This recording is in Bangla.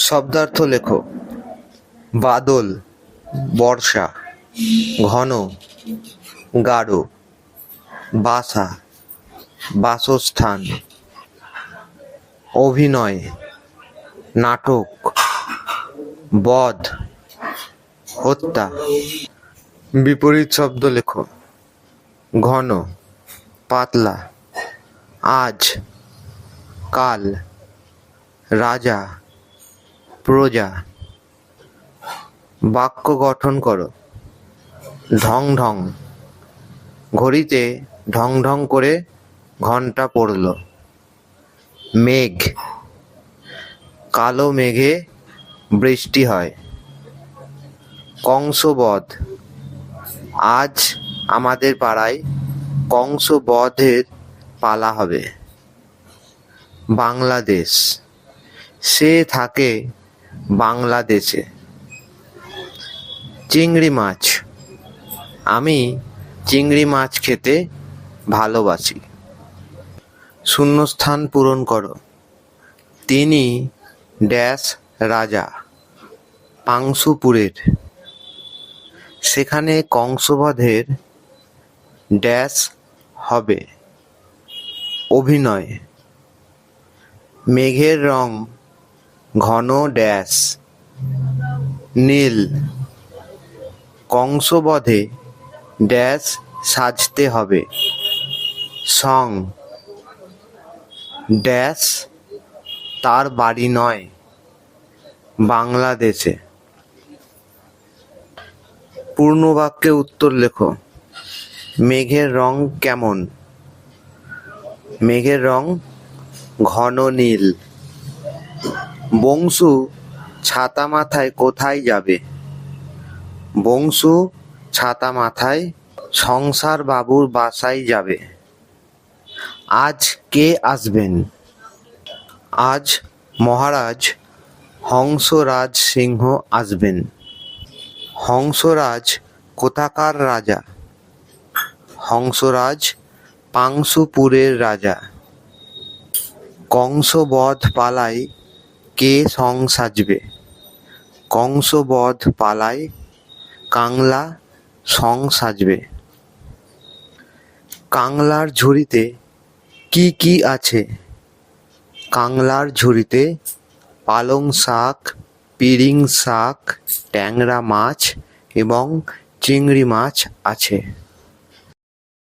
শব্দার্থ লেখো। বাদল, বর্ষা, ঘন, গাঢ়, বাসা, বাসস্থান, অভিনয়, নাটক, বধ, হত্যা। বিপরীত শব্দ লেখো। ঘন, পাতলা, আজ, কাল, রাজা, প্রজা। বাক্য গঠন করো। ঢং ঢং, ঘড়িতে ঢং ঢং করে ঘন্টা পড়ল। মেঘ, কালো মেঘে বৃষ্টি হয়। কংসবধ, আজ আমাদের পাড়ায় কংসবধের পালা হবে। বাংলাদেশ, সে থাকে বাংলাদেশে। চিংড়ি মাছ, আমি চিংড়ি মাছ খেতে ভালোবাসি। শূন্যস্থান পূরণ করো। তিনি ড্যাশ রাজা, পাংশুপুরের। সেখানে কংসবধের ড্যাশ হবে। অভিনয়, মেঘের রং ঘন ড্যাশ নীল। কংসবধে ড্যাশ সাজতে হবে। সং ড্যাশ তার বাড়ি নয়, বাংলাদেশে। পূর্ণ বাক্যে উত্তর লেখো। মেঘের রং কেমন? মেঘের রং ঘন নীল। বংশু ছাতা মাথায় কোথায় যাবে? বংশু ছাতা মাথায় সংসার বাবুর বাসায় যাবে। আজ কে আসবেন? আজ মহারাজ হংসরাজ সিংহ আসবেন। হংসরাজ কোথাকার রাজা? হংসরাজ পাংশুপুরের রাজা। কংসবধ পালায় কে সং সাজবে? কংসবধ পালায় কাংলা সং সাজবে। কাংলার ঝুড়িতে কি কি আছে? কাংলার ঝুড়িতে পালং শাক, পিরিং শাক, ট্যাংরা মাছ এবং চিংড়ি মাছ আছে।